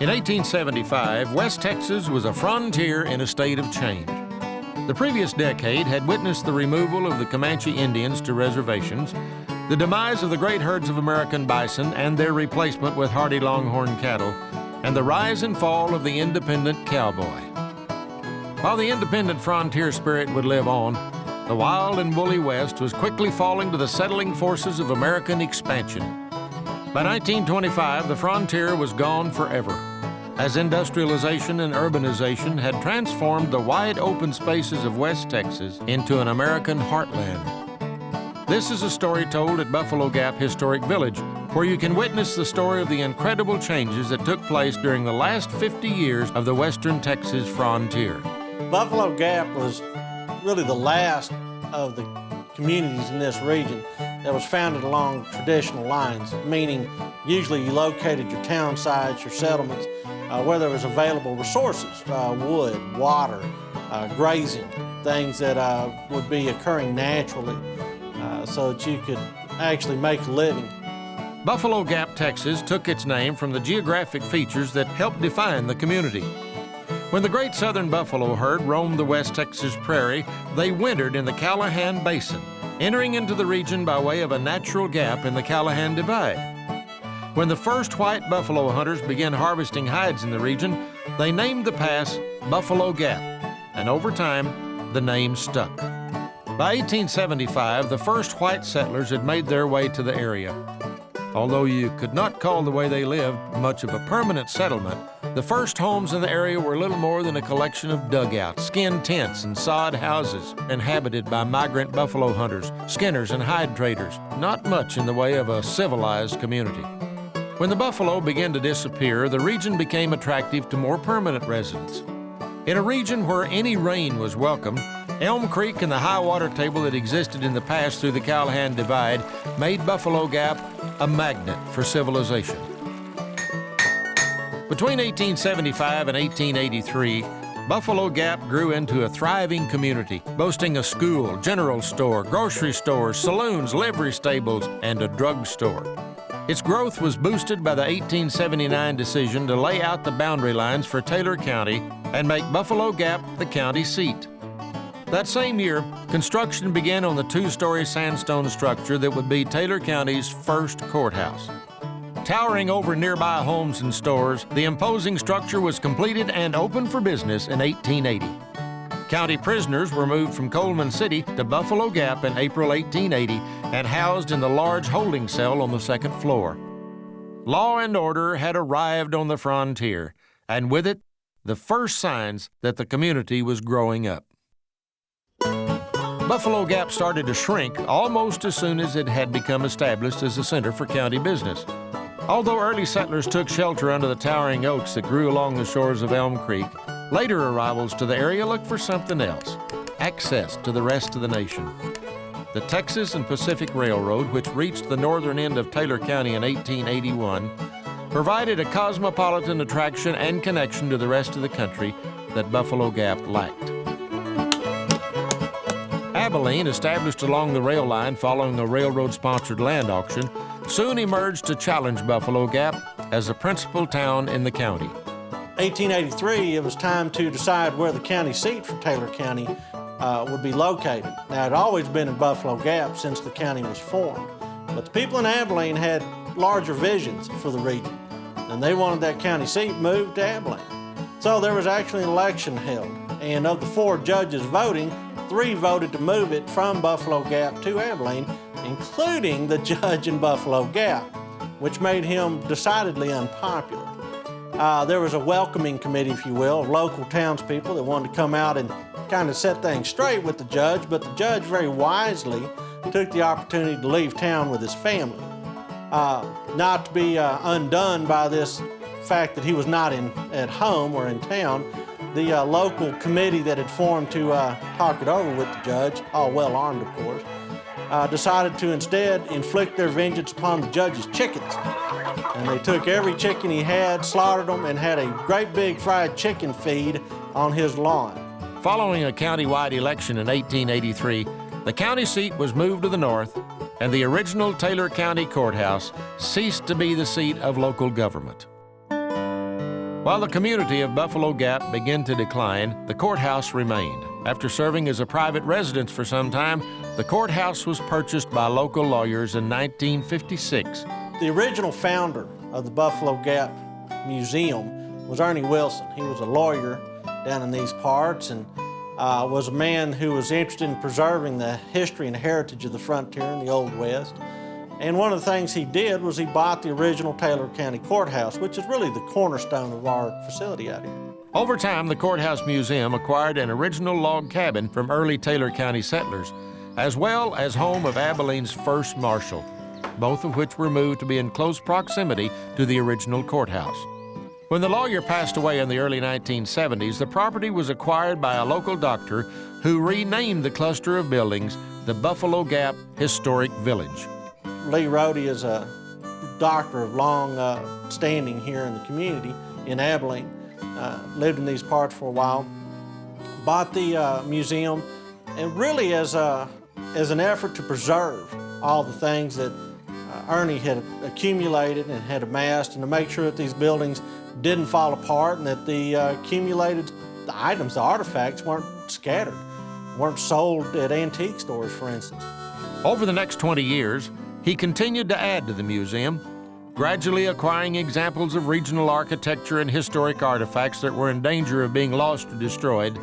In 1875, West Texas was a frontier in a state of change. The previous decade had witnessed the removal of the Comanche Indians to reservations, the demise of the great herds of American bison and their replacement with hardy longhorn cattle, and the rise and fall of the independent cowboy. While the independent frontier spirit would live on, the wild and woolly West was quickly falling to the settling forces of American expansion. By 1925, the frontier was gone forever, as industrialization and urbanization had transformed the wide open spaces of West Texas into an American heartland. This is a story told at Buffalo Gap Historic Village, where you can witness the story of the incredible changes that took place during the last 50 years of the western Texas frontier. Buffalo Gap was really the last of the communities in this region that was founded along traditional lines, meaning usually you located your town sites, your settlements, where there was available resources, wood, water, grazing, things that would be occurring naturally so that you could actually make a living. Buffalo Gap, Texas took its name from the geographic features that helped define the community. When the great southern buffalo herd roamed the West Texas prairie, they wintered in the Callahan Basin, entering into the region by way of a natural gap in the Callahan Divide. When the first white buffalo hunters began harvesting hides in the region, they named the pass Buffalo Gap, and over time, the name stuck. By 1875, the first white settlers had made their way to the area. Although you could not call the way they lived much of a permanent settlement, the first homes in the area were little more than a collection of dugouts, skin tents, and sod houses inhabited by migrant buffalo hunters, skinners, and hide traders, not much in the way of a civilized community. When the buffalo began to disappear, the region became attractive to more permanent residents. In a region where any rain was welcome, Elm Creek and the high water table that existed in the pass through the Callahan Divide made Buffalo Gap a magnet for civilization. Between 1875 and 1883, Buffalo Gap grew into a thriving community, boasting a school, general store, grocery stores, saloons, livery stables, and a drugstore. Its growth was boosted by the 1879 decision to lay out the boundary lines for Taylor County and make Buffalo Gap the county seat. That same year, construction began on the two-story sandstone structure that would be Taylor County's first courthouse. Towering over nearby homes and stores, the imposing structure was completed and opened for business in 1880. County prisoners were moved from Coleman City to Buffalo Gap in April 1880 and housed in the large holding cell on the second floor. Law and order had arrived on the frontier, and with it, the first signs that the community was growing up. Buffalo Gap started to shrink almost as soon as it had become established as a center for county business. Although early settlers took shelter under the towering oaks that grew along the shores of Elm Creek, later arrivals to the area looked for something else: access to the rest of the nation. The Texas and Pacific Railroad, which reached the northern end of Taylor County in 1881, provided a cosmopolitan attraction and connection to the rest of the country that Buffalo Gap lacked. Abilene, established along the rail line following a railroad-sponsored land auction, soon emerged to challenge Buffalo Gap as the principal town in the county. 1883, it was time to decide where the county seat for Taylor County would be located. Now, it had always been in Buffalo Gap since the county was formed, but the people in Abilene had larger visions for the region, and they wanted that county seat moved to Abilene. So there was actually an election held, and of the 4 judges voting, 3 voted to move it from Buffalo Gap to Abilene, including the judge in Buffalo Gap, which made him decidedly unpopular. There was a welcoming committee, if you will, of local townspeople that wanted to come out and kind of set things straight with the judge, but the judge very wisely took the opportunity to leave town with his family. Not to be undone by this fact that he was not at home or in town, the local committee that had formed to talk it over with the judge, all well armed of course, decided to instead inflict their vengeance upon the judge's chickens. And they took every chicken he had, slaughtered them, and had a great big fried chicken feed on his lawn. Following a county-wide election in 1883, the county seat was moved to the north, and the original Taylor County Courthouse ceased to be the seat of local government. While the community of Buffalo Gap began to decline, the courthouse remained. After serving as a private residence for some time, the courthouse was purchased by local lawyers in 1956. The original founder of the Buffalo Gap Museum was Ernie Wilson. He was a lawyer down in these parts and was a man who was interested in preserving the history and heritage of the frontier in the Old West. And one of the things he did was he bought the original Taylor County Courthouse, which is really the cornerstone of our facility out here. Over time, the Courthouse Museum acquired an original log cabin from early Taylor County settlers, as well as home of Abilene's first marshal, both of which were moved to be in close proximity to the original courthouse. When the lawyer passed away in the early 1970s, the property was acquired by a local doctor who renamed the cluster of buildings the Buffalo Gap Historic Village. Lee Rohde is a doctor of long standing here in the community in Abilene. Lived in these parts for a while, bought the museum, and really as an effort to preserve all the things that Ernie had accumulated and had amassed, and to make sure that these buildings didn't fall apart and that the accumulated items, the artifacts, weren't scattered, weren't sold at antique stores, for instance. Over the next 20 years, he continued to add to the museum, gradually acquiring examples of regional architecture and historic artifacts that were in danger of being lost or destroyed.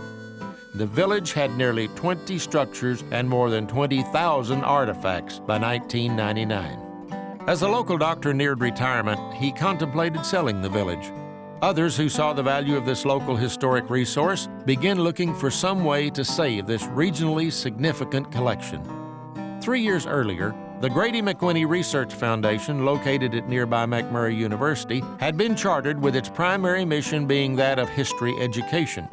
The village had nearly 20 structures and more than 20,000 artifacts by 1999. As the local doctor neared retirement, he contemplated selling the village. Others who saw the value of this local historic resource began looking for some way to save this regionally significant collection. 3 years earlier, the Grady McWhinney Research Foundation, located at nearby McMurray University, had been chartered with its primary mission being that of history education.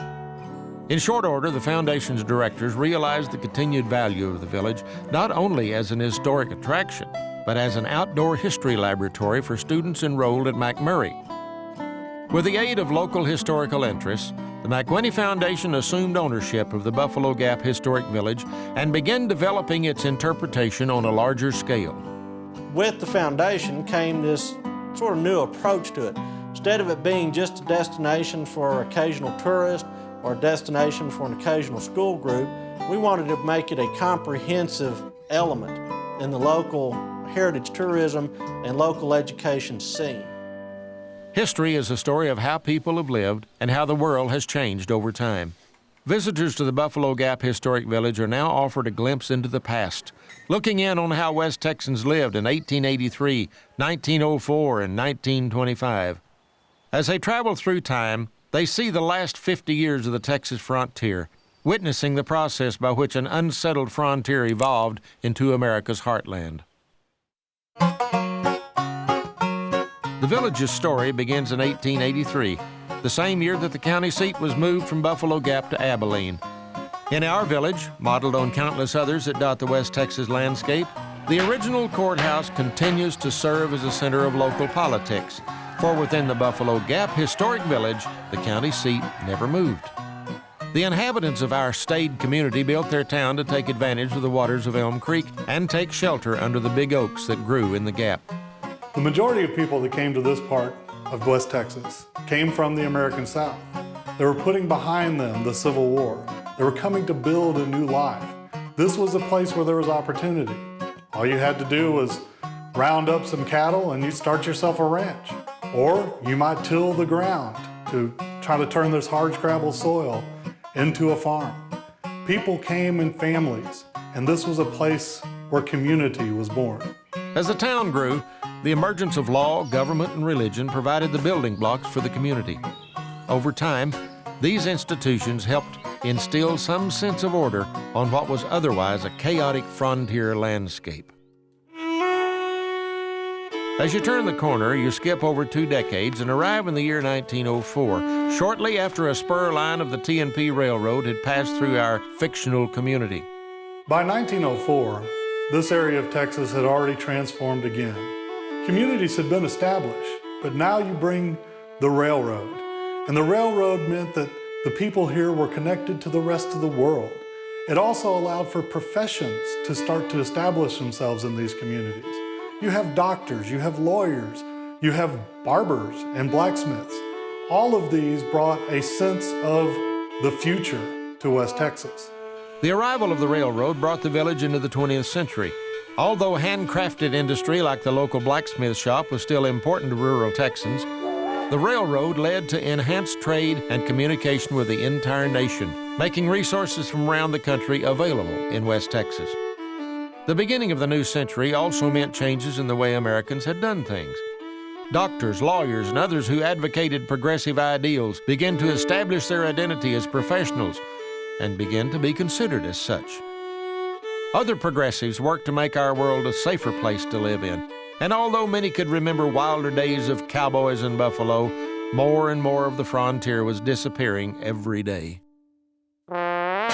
In short order, the foundation's directors realized the continued value of the village not only as an historic attraction, but as an outdoor history laboratory for students enrolled at McMurray. With the aid of local historical interests, the McWhinney Foundation assumed ownership of the Buffalo Gap Historic Village and began developing its interpretation on a larger scale. With the foundation came this sort of new approach to it. Instead of it being just a destination for occasional tourists or a destination for an occasional school group, we wanted to make it a comprehensive element in the local heritage tourism and local education scene. History is a story of how people have lived and how the world has changed over time. Visitors to the Buffalo Gap Historic Village are now offered a glimpse into the past, looking in on how West Texans lived in 1883, 1904, and 1925. As they travel through time, they see the last 50 years of the Texas frontier, witnessing the process by which an unsettled frontier evolved into America's heartland. The village's story begins in 1883, the same year that the county seat was moved from Buffalo Gap to Abilene. In our village, modeled on countless others that dot the West Texas landscape, the original courthouse continues to serve as a center of local politics, for within the Buffalo Gap Historic Village, the county seat never moved. The inhabitants of our staid community built their town to take advantage of the waters of Elm Creek and take shelter under the big oaks that grew in the gap. The majority of people that came to this part of West Texas came from the American South. They were putting behind them the Civil War. They were coming to build a new life. This was a place where there was opportunity. All you had to do was round up some cattle and you'd start yourself a ranch. Or you might till the ground to try to turn this hardscrabble soil into a farm. People came in families, and this was a place where community was born. As the town grew, the emergence of law, government, and religion provided the building blocks for the community. Over time, these institutions helped instill some sense of order on what was otherwise a chaotic frontier landscape. As you turn the corner, you skip over 2 decades and arrive in the year 1904, shortly after a spur line of the T&P Railroad had passed through our fictional community. By 1904, this area of Texas had already transformed again. Communities had been established, but now you bring the railroad. And the railroad meant that the people here were connected to the rest of the world. It also allowed for professions to start to establish themselves in these communities. You have doctors, you have lawyers, you have barbers and blacksmiths. All of these brought a sense of the future to West Texas. The arrival of the railroad brought the village into the 20th century. Although handcrafted industry like the local blacksmith shop was still important to rural Texans, the railroad led to enhanced trade and communication with the entire nation, making resources from around the country available in West Texas. The beginning of the new century also meant changes in the way Americans had done things. Doctors, lawyers, and others who advocated progressive ideals began to establish their identity as professionals and began to be considered as such. Other progressives worked to make our world a safer place to live in. And although many could remember wilder days of cowboys and buffalo, more and more of the frontier was disappearing every day. By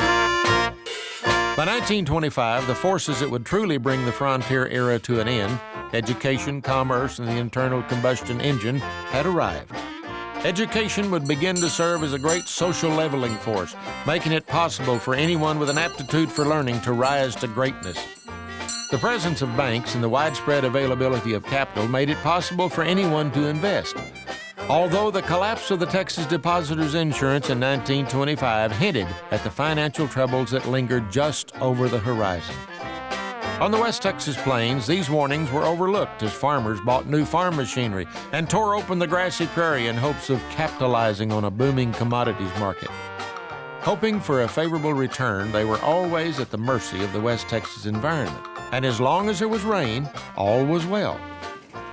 1925, the forces that would truly bring the frontier era to an end, education, commerce, and the internal combustion engine, had arrived. Education would begin to serve as a great social leveling force, making it possible for anyone with an aptitude for learning to rise to greatness. The presence of banks and the widespread availability of capital made it possible for anyone to invest. Although the collapse of the Texas Depositors Insurance in 1925 hinted at the financial troubles that lingered just over the horizon. On the West Texas plains, these warnings were overlooked as farmers bought new farm machinery and tore open the grassy prairie in hopes of capitalizing on a booming commodities market. Hoping for a favorable return, they were always at the mercy of the West Texas environment. And as long as there was rain, all was well.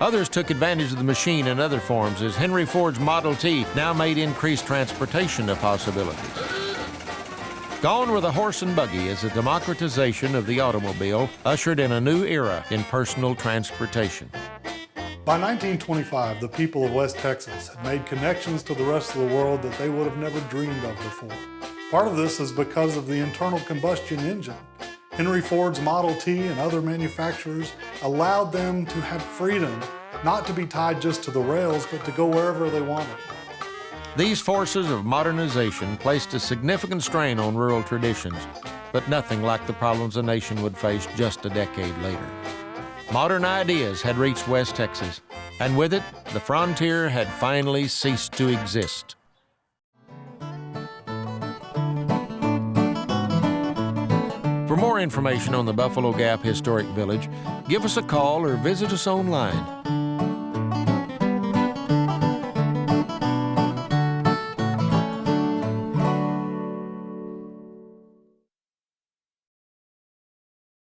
Others took advantage of the machine in other forms, as Henry Ford's Model T now made increased transportation a possibility. Gone were the horse and buggy as the democratization of the automobile ushered in a new era in personal transportation. By 1925, the people of West Texas had made connections to the rest of the world that they would have never dreamed of before. Part of this is because of the internal combustion engine. Henry Ford's Model T and other manufacturers allowed them to have freedom, not to be tied just to the rails, but to go wherever they wanted. These forces of modernization placed a significant strain on rural traditions, but nothing like the problems the nation would face just a decade later. Modern ideas had reached West Texas, and with it, the frontier had finally ceased to exist. For more information on the Buffalo Gap Historic Village, give us a call or visit us online.